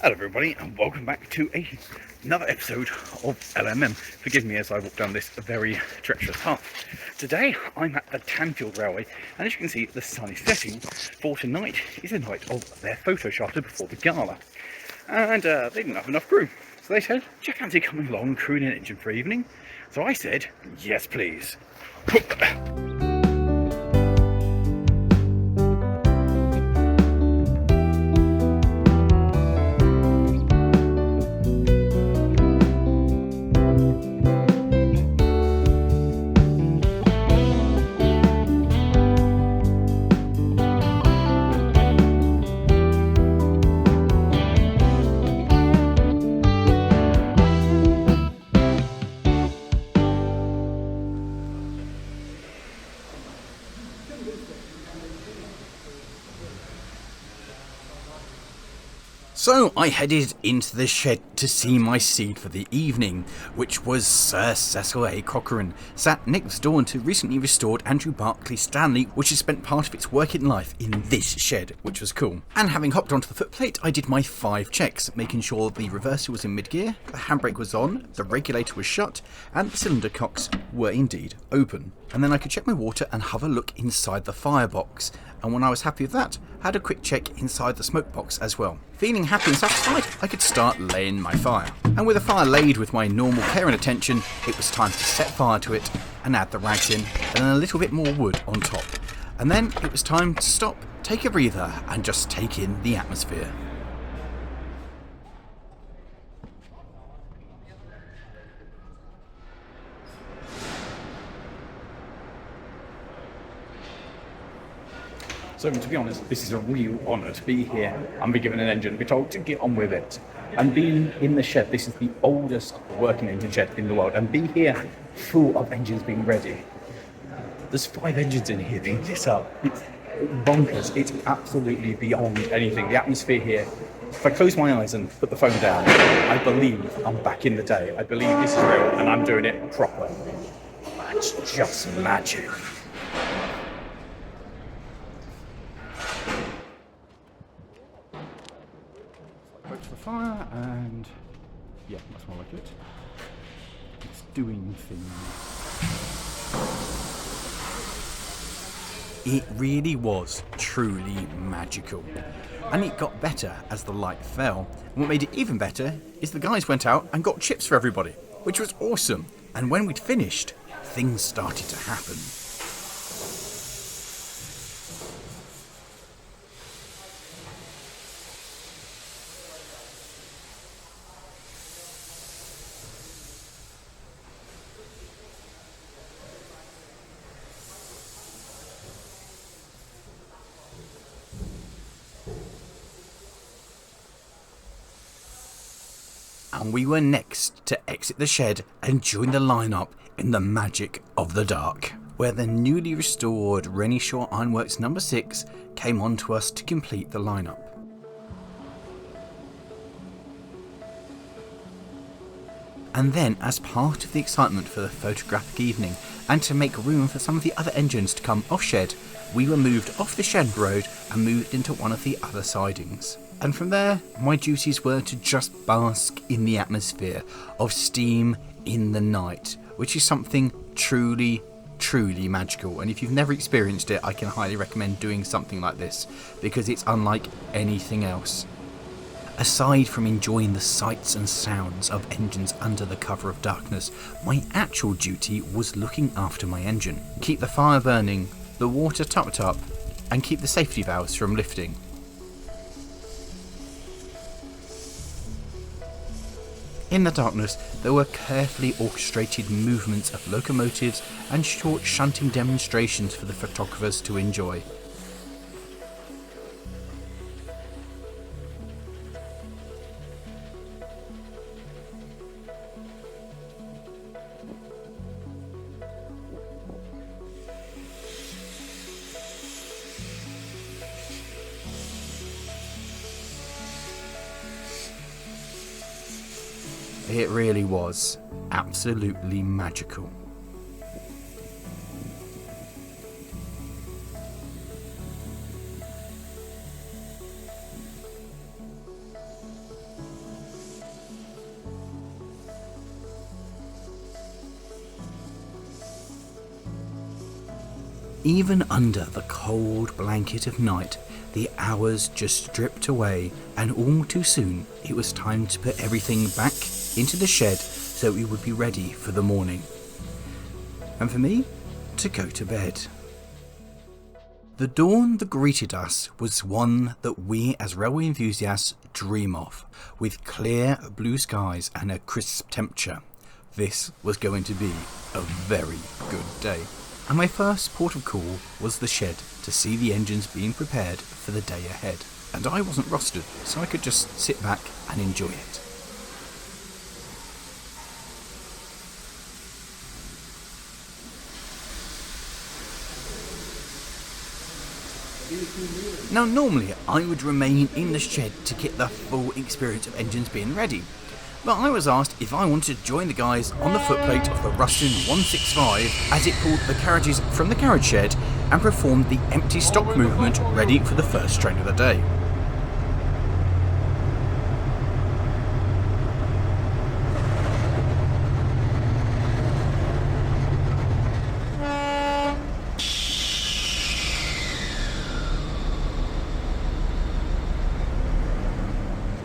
Hello everybody and welcome back to another episode of LMM. Forgive me as I walk down this very treacherous path. Today I'm at the Tanfield Railway, and as you can see the sun is setting, for tonight is the night of their photo charter before the Gala. And they didn't have enough crew, so they said, "Do you fancy coming along and crewing an engine for the evening?" So I said, "Yes please." So I headed into the shed to see my seed for the evening, which was Sir Cecil A. Cochrane, sat next door to recently restored Andrew Barclay Stanley, which has spent part of its working life in this shed, which was cool. And having hopped onto the footplate, I did my 5 checks, making sure the reverser was in mid-gear, the handbrake was on, the regulator was shut, and the cylinder cocks were indeed open. And then I could check my water and have a look inside the firebox. And when I was happy with that, I had a quick check inside the smoke box as well. Feeling happy and satisfied, I could start laying my fire. And with the fire laid with my normal care and attention, it was time to set fire to it and add the rags in, and then a little bit more wood on top. And then it was time to stop, take a breather, and just take in the atmosphere. So to be honest, this is a real honour to be here and be given an engine, be told to get on with it. And being in the shed, this is the oldest working engine shed in the world, and be here full of engines being ready. There's 5 engines in here being lit up. It's bonkers. It's absolutely beyond anything. The atmosphere here, if I close my eyes and put the phone down, I believe I'm back in the day. I believe this is real and I'm doing it proper. That's just magic. Approach the fire, and yeah, that's more like it. It's doing things. It really was truly magical. And it got better as the light fell. And what made it even better is the guys went out and got chips for everybody, which was awesome. And when we'd finished, things started to happen. And we were next to exit the shed and join the lineup in the magic of the dark, where the newly restored Rennie-Shaw Ironworks No. 6 came on to us to complete the lineup. And then, as part of the excitement for the photographic evening, and to make room for some of the other engines to come off shed, we were moved off the shed road and moved into one of the other sidings. And from there, my duties were to just bask in the atmosphere of steam in the night, which is something truly, truly magical. And if you've never experienced it, I can highly recommend doing something like this, because it's unlike anything else. Aside from enjoying the sights and sounds of engines under the cover of darkness, my actual duty was looking after my engine. Keep the fire burning, the water topped up, and keep the safety valves from lifting. In the darkness, there were carefully orchestrated movements of locomotives and short shunting demonstrations for the photographers to enjoy. It really was absolutely magical. Even under the cold blanket of night, the hours just dripped away, and all too soon it was time to put everything back into the shed so we would be ready for the morning. And for me, to go to bed. The dawn that greeted us was one that we as railway enthusiasts dream of, with clear blue skies and a crisp temperature. This was going to be a very good day. And my first port of call was the shed to see the engines being prepared for the day ahead. And I wasn't rostered, so I could just sit back and enjoy it. Now normally I would remain in the shed to get the full experience of engines being ready, but I was asked if I wanted to join the guys on the footplate of the Ruston 165 as it pulled the carriages from the carriage shed and performed the empty stock movement ready for the first train of the day.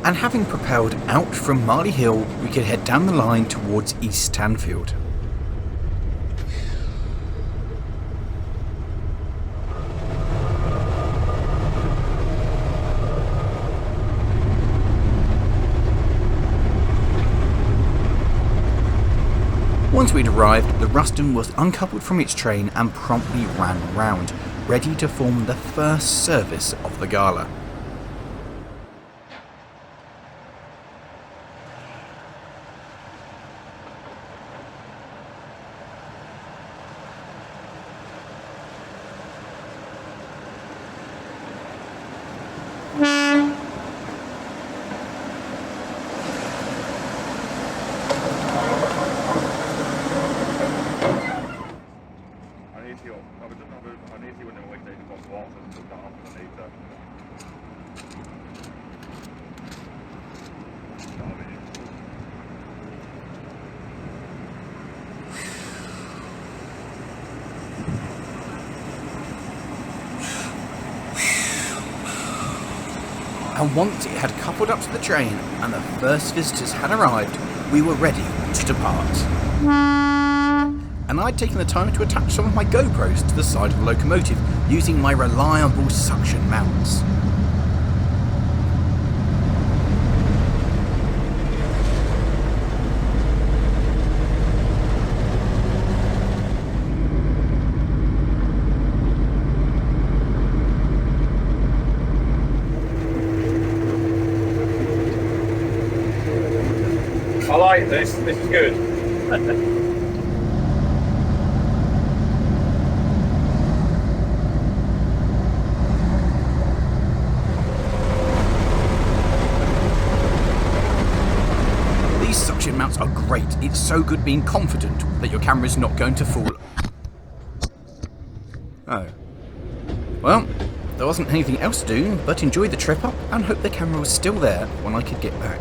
And having propelled out from Marley Hill, we could head down the line towards East Tanfield. Once we'd arrived, the Ruston was uncoupled from its train and promptly ran round, ready to form the first service of the Gala. And once it had coupled up to the train and the first visitors had arrived, we were ready to depart. And I'd taken the time to attach some of my GoPros to the side of the locomotive using my reliable suction mounts. I like this is good. These suction mounts are great. It's so good being confident that your camera's not going to fall. Oh. Well, there wasn't anything else to do but enjoy the trip up and hope the camera was still there when I could get back.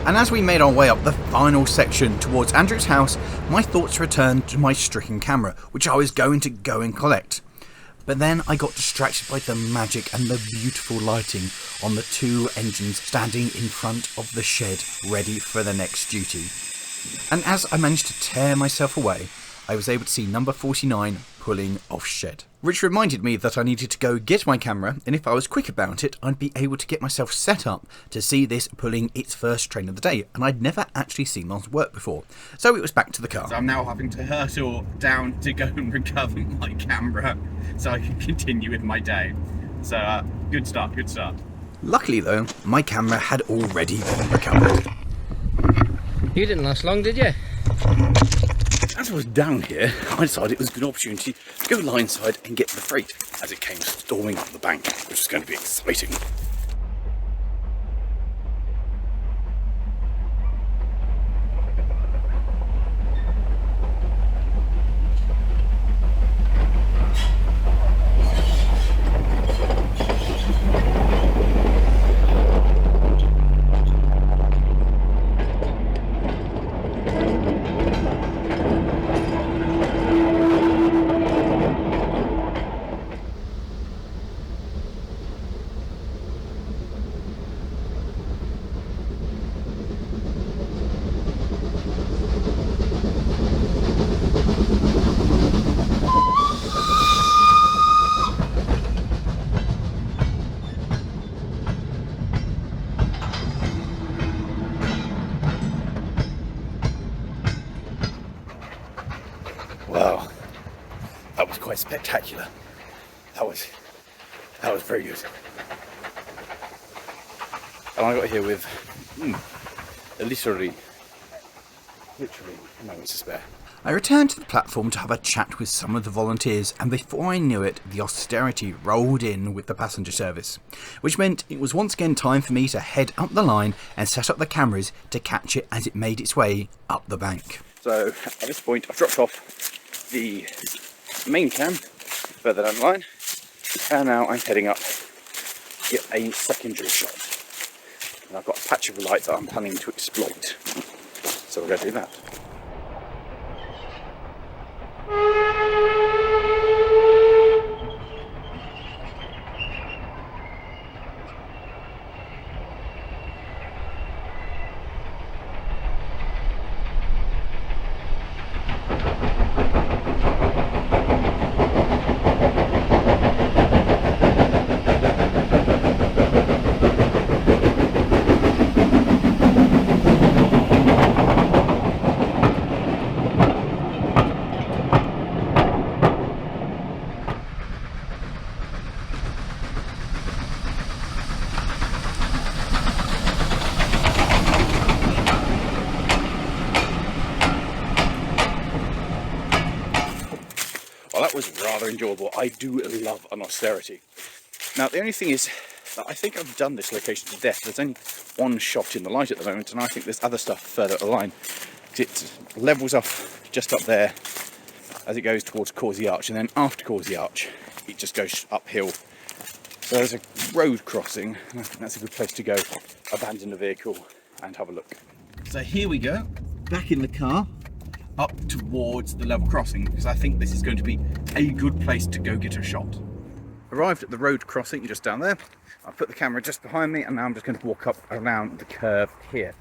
And as we made our way up the final section towards Andrew's house, my thoughts returned to my stricken camera, which I was going to go and collect. But then I got distracted by the magic and the beautiful lighting on the two engines standing in front of the shed ready for the next duty. And as I managed to tear myself away, I was able to see number 49 pulling off shed. Which reminded me that I needed to go get my camera, and if I was quick about it, I'd be able to get myself set up to see this pulling its first train of the day, and I'd never actually seen one's work before. So it was back to the car. So I'm now having to hurtle down to go and recover my camera so I can continue with my day. So good start. Luckily though, my camera had already been recovered. You didn't last long, did you? As I was down here, I decided it was a good opportunity to go line side and get the freight as it came storming up the bank, which was going to be exciting. quite spectacular. That was very good. And I got here with literally moments to spare. I returned to the platform to have a chat with some of the volunteers, and before I knew it, the austerity rolled in with the passenger service, which meant it was once again time for me to head up the line and set up the cameras to catch it as it made its way up the bank. So at this point I've dropped off the main cam further down the line, and now I'm heading up to get a secondary shot. And I've got a patch of light that I'm planning to exploit. So we're going to do that. Well, that was rather enjoyable. I do love an austerity. Now, the only thing is that I think I've done this location to death. There's only one shot in the light at the moment, and I think there's other stuff further up the line. It levels off just up there as it goes towards Causey Arch, and then after Causey Arch, it just goes uphill. So there's a road crossing, and I think that's a good place to go, abandon the vehicle, and have a look. So here we go, back in the car, up towards the level crossing, because I think this is going to be a good place to go get a shot. Arrived at the road crossing just down there. I've put the camera just behind me, and now I'm just going to walk up around the curve here.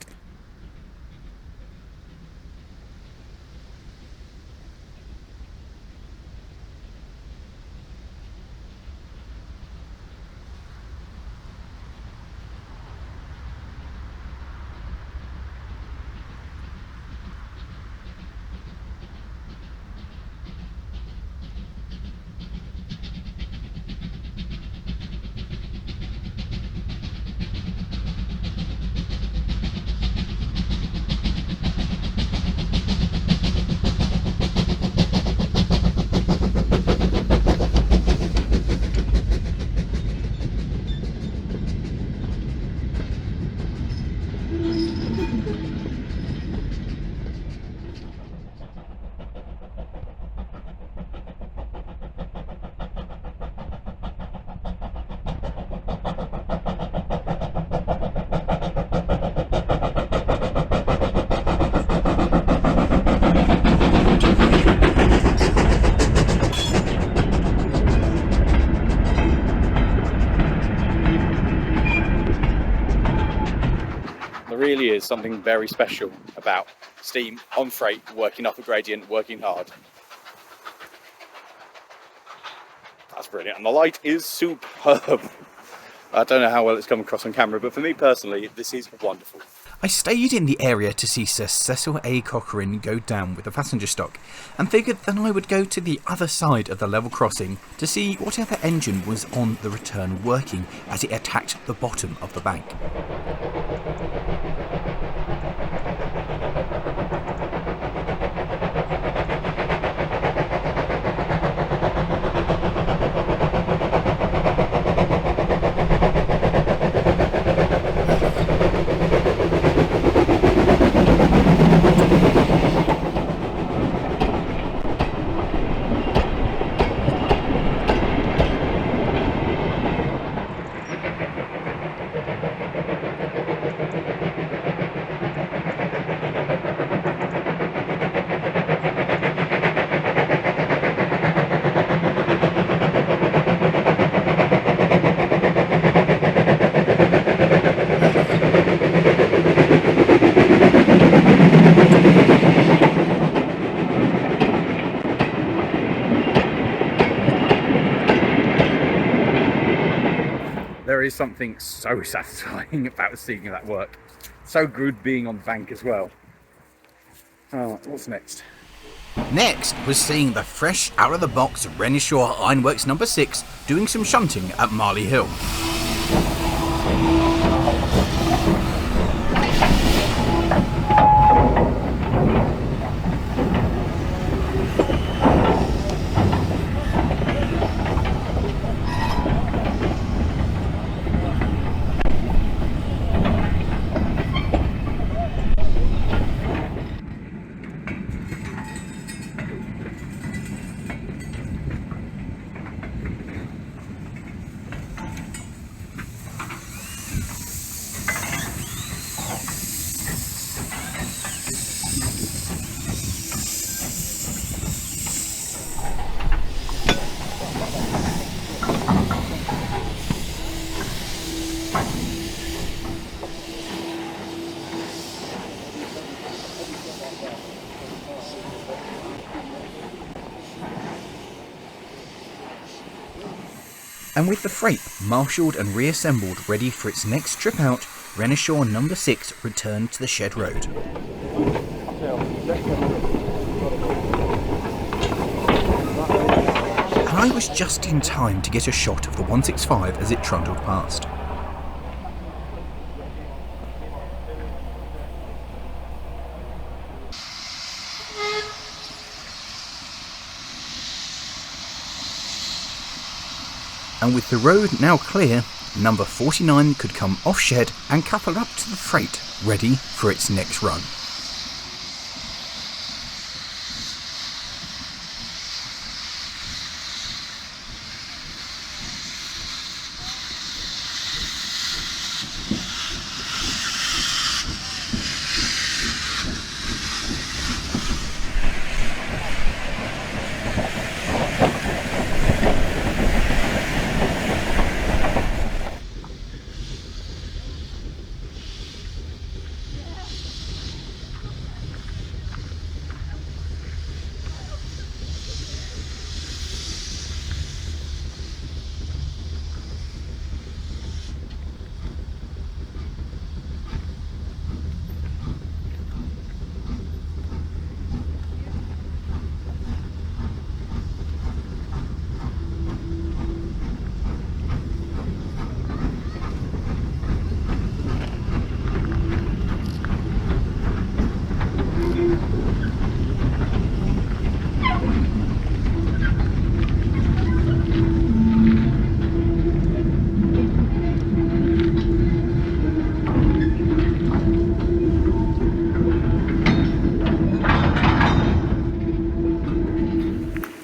Really is something very special about steam on freight, working up a gradient, working hard. That's brilliant, and the light is superb. I don't know how well it's come across on camera, but for me personally, this is wonderful. I stayed in the area to see Sir Cecil A. Cochrane go down with the passenger stock, and figured then I would go to the other side of the level crossing to see whatever engine was on the return working as it attacked the bottom of the bank. There is something so satisfying about seeing that work. So good being on the bank as well. Oh, what's next? Next was seeing the fresh out-of-the-box Renishaw Ironworks No. 6 doing some shunting at Marley Hill. And with the freight marshalled and reassembled ready for its next trip out, Renishaw No. 6 returned to the shed road. And I was just in time to get a shot of the 165 as it trundled past. And with the road now clear, number 49 could come off shed and couple up to the freight, ready for its next run.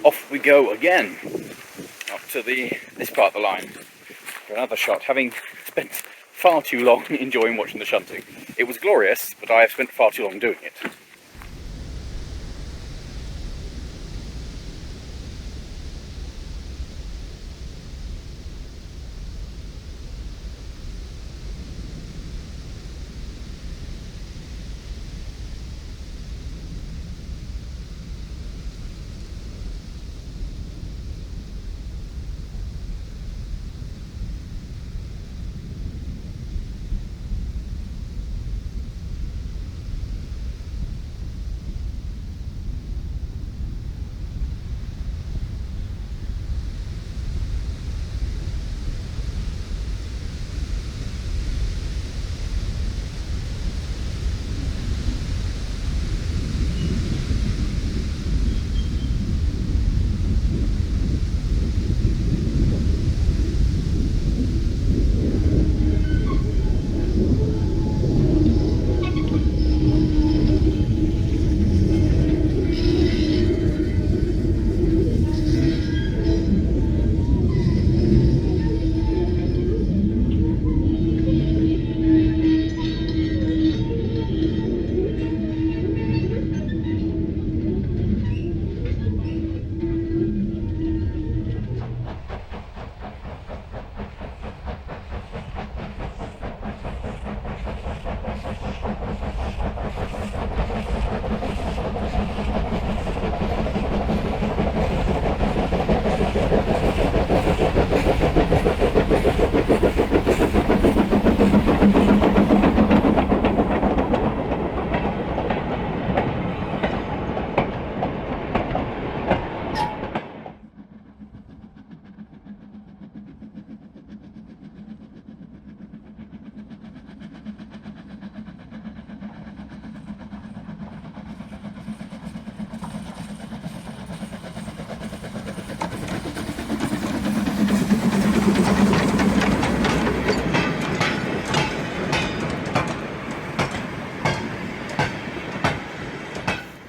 Off we go again, up to this part of the line for another shot, having spent far too long enjoying watching the shunting. It was glorious, but I have spent far too long doing it.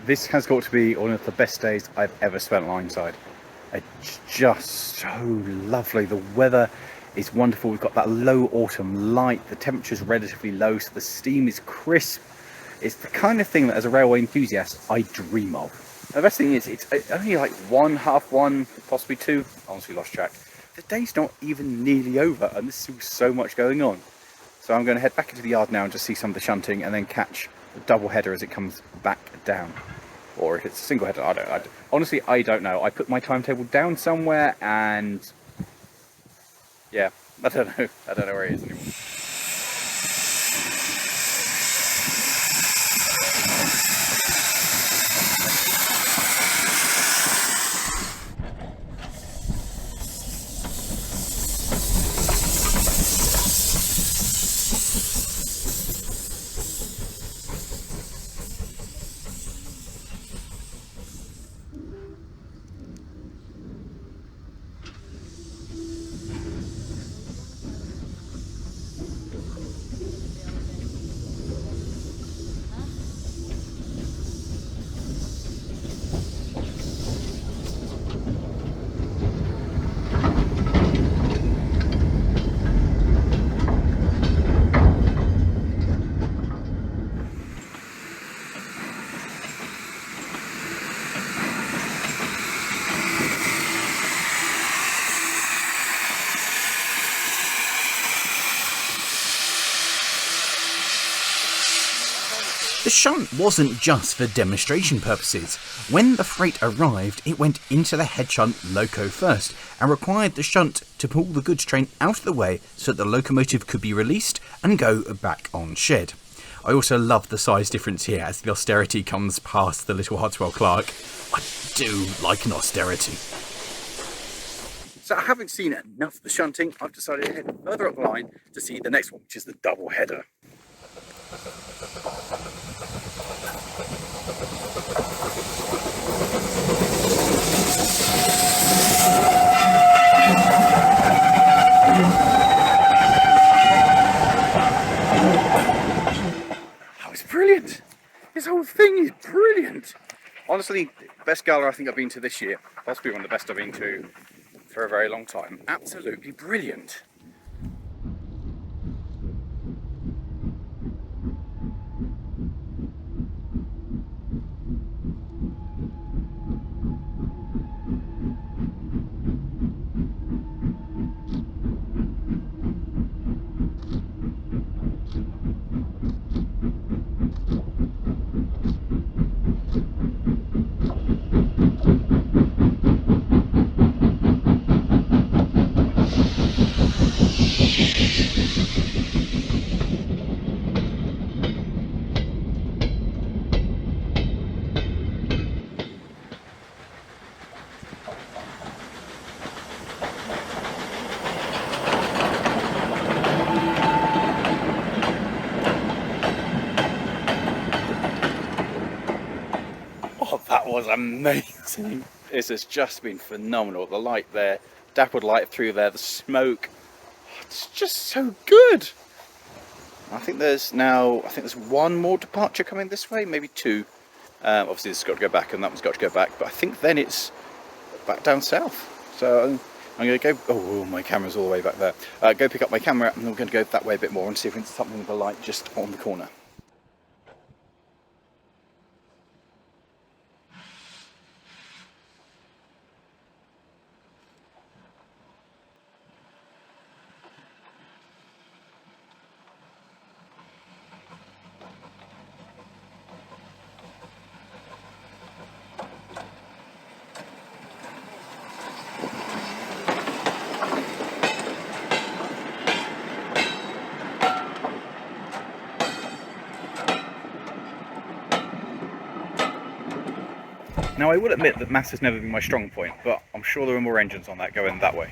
this has got to be one of the best days I've ever spent Lineside. It's just so lovely. The weather is wonderful. We've got that low autumn light. The temperature's relatively low, so the steam is crisp. It's the kind of thing that, as a railway enthusiast, I dream of. The best thing is, it's only like 1:30, possibly 2. Honestly, lost track. The day's not even nearly over, and there's still so much going on. So I'm going to head back into the yard now and just see some of the shunting, and then catch the double header as it comes back down. Or if it's a single header, honestly, I don't know. I put my timetable down somewhere, and yeah, I don't know where it is anymore. The shunt wasn't just for demonstration purposes. When the freight arrived, it went into the head shunt loco first and required the shunt to pull the goods train out of the way so that the locomotive could be released and go back on shed. I also love the size difference here as the austerity comes past the little Hartswell Clark. I do like an austerity. So having seen enough of the shunting, I've decided to head further up the line to see the next one, which is the double header. Oh, it's brilliant! This whole thing is brilliant! Honestly, best gala I think I've been to this year. Possibly one of the best I've been to for a very long time. Absolutely brilliant. Oh, that was amazing. This has just been phenomenal. The light there, dappled light through there, the smoke. It's just so good. I think there's one more departure coming this way, maybe 2. Obviously this has got to go back and that one's got to go back, but I think then it's back down south. So I'm going to go, oh, my camera's all the way back there. Go pick up my camera and I'm going to go that way a bit more and see if we can see something with the light just on the corner. Now I will admit that maths has never been my strong point, but I'm sure there are more engines on that going that way.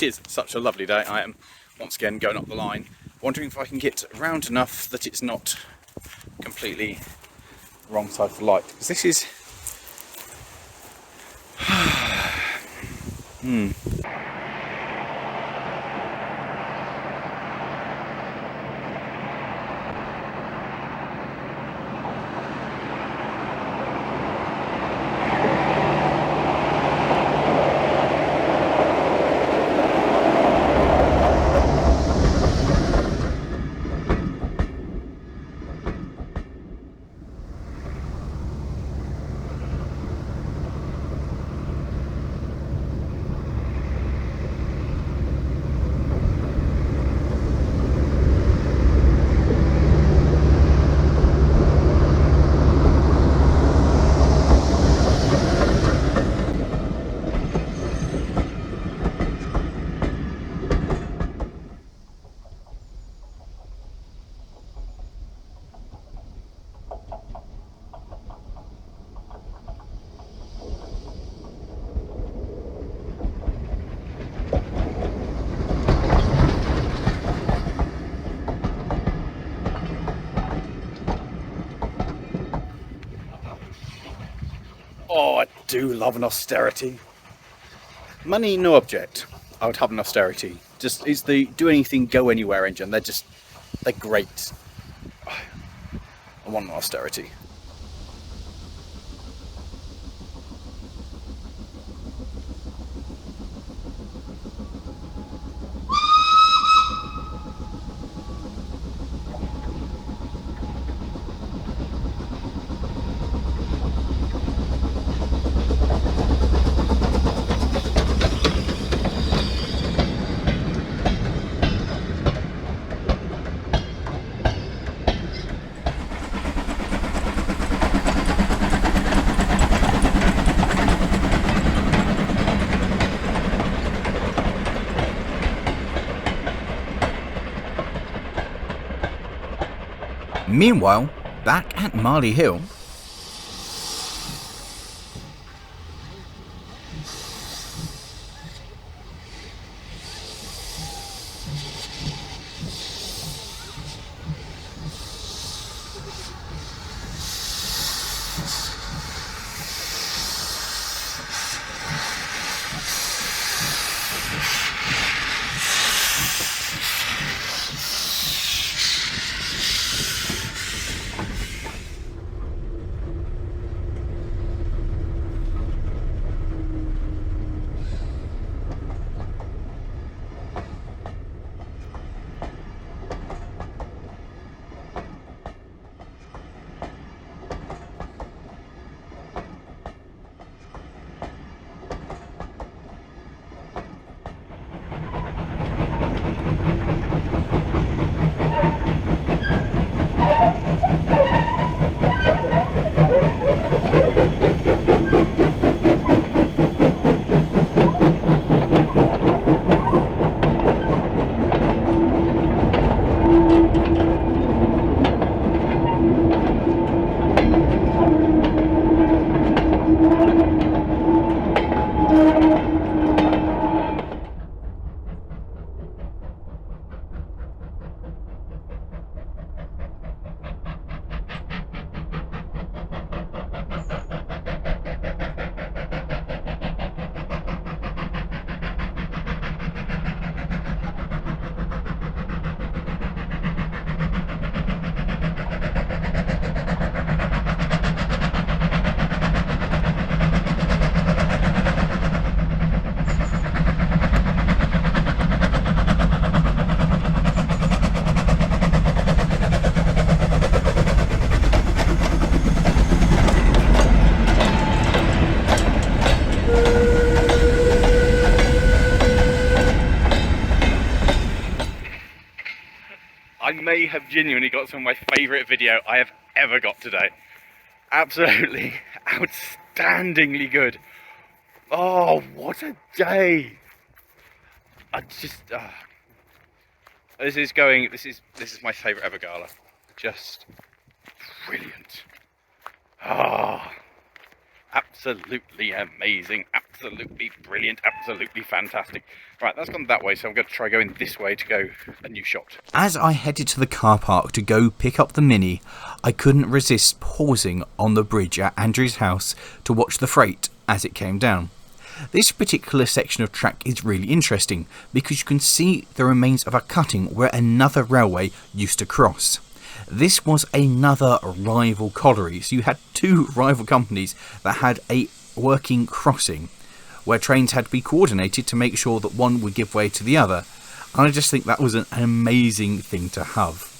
is such a lovely day. I am once again going up the line, wondering if I can get round enough that it's not completely wrong side of the light, because this is oh, I do love an austerity. Money, no object. I would have an austerity. Just, it's the do anything, go anywhere engine. They're great. I want an austerity. Meanwhile, back at Marley Hill, I may have genuinely got some of my favourite video I have ever got today. Absolutely outstandingly good. Oh, what a day! I just this is my favourite ever gala. Just brilliant. absolutely amazing, absolutely brilliant, absolutely fantastic. Right, that's gone that way, so I'm going to try going this way to go a new shot. As I headed to the car park to go pick up the Mini, I couldn't resist pausing on the bridge at Andrew's house to watch the freight as it came down. This particular section of track is really interesting because you can see the remains of a cutting where another railway used to cross. This was another rival colliery, so you had two rival companies that had a working crossing where trains had to be coordinated to make sure that one would give way to the other. And I just think that was an amazing thing to have.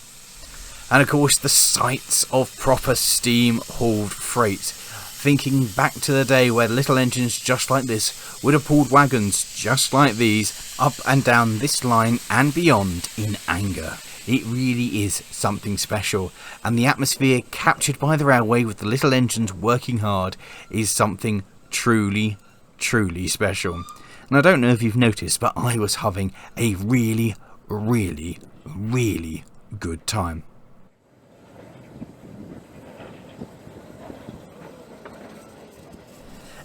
And of course the sights of proper steam hauled freight. Thinking back to the day where little engines just like this would have pulled wagons just like these up and down this line and beyond in anger. It really is something special, and the atmosphere captured by the railway with the little engines working hard is something truly, truly special. And I don't know if you've noticed, but I was having a really, really, really good time.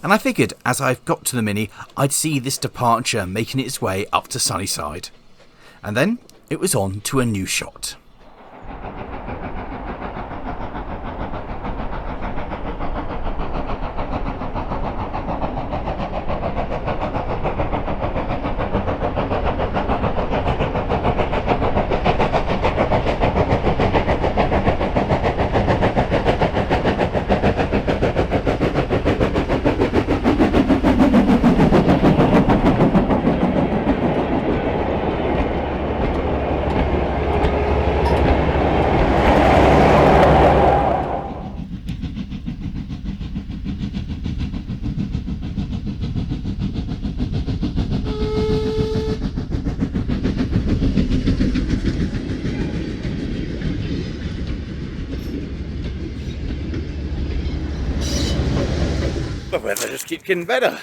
And I figured as I've got to the Mini, I'd see this departure making its way up to Sunnyside. And then it was on to a new shot. The weather just keeps getting better.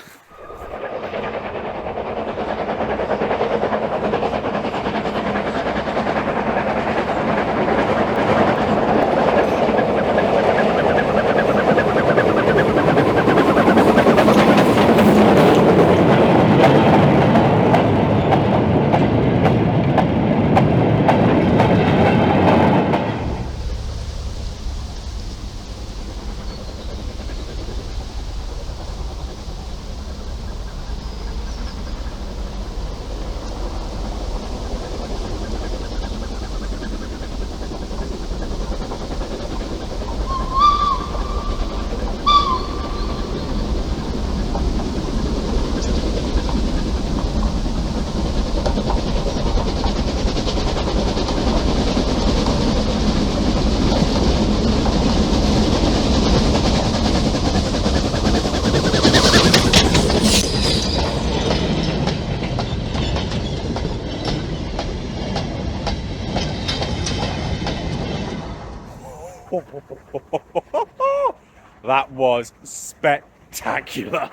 That was spectacular.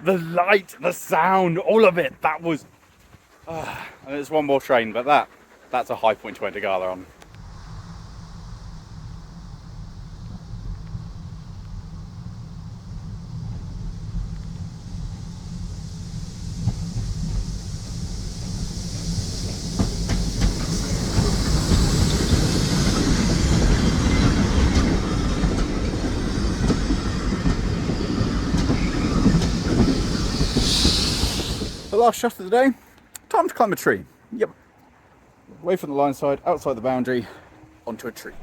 The light, the sound, all of it. That was. And there's one more train, but that's a high point to enter Gala on. The last shot of the day, time to climb a tree. Yep. Away from the line side, outside the boundary, onto a tree.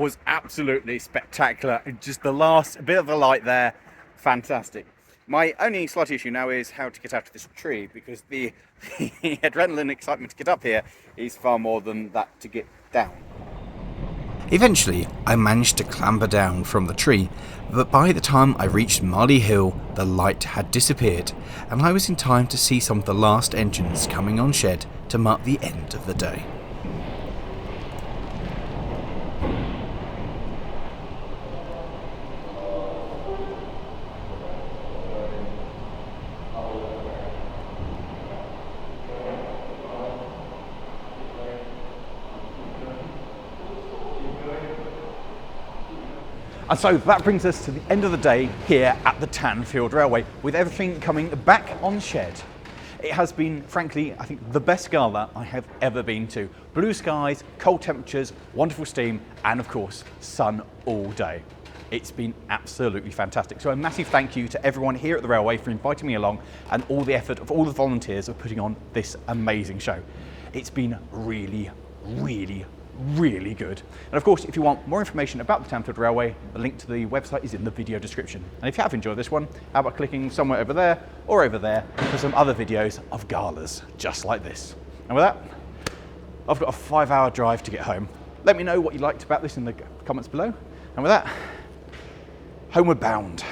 was absolutely spectacular. Just the last bit of the light there, fantastic. My only slight issue now is how to get out of this tree, because the adrenaline excitement to get up here is far more than that to get down. Eventually, I managed to clamber down from the tree, but by the time I reached Marley Hill, the light had disappeared, and I was in time to see some of the last engines coming on shed to mark the end of the day. And so that brings us to the end of the day here at the Tanfield Railway, with everything coming back on shed. It has been, frankly, I think the best gala I have ever been to. Blue skies, cold temperatures, wonderful steam, and of course, sun all day. It's been absolutely fantastic. So a massive thank you to everyone here at the railway for inviting me along, and all the effort of all the volunteers of putting on this amazing show. It's been really, really, really good. And of course, if you want more information about the Tanfield Railway, the link to the website is in the video description. And if you have enjoyed this one, how about clicking somewhere over there or over there for some other videos of galas just like this. And with that, I've got a 5-hour drive to get home. Let me know what you liked about this in the comments below. And with that, homeward bound.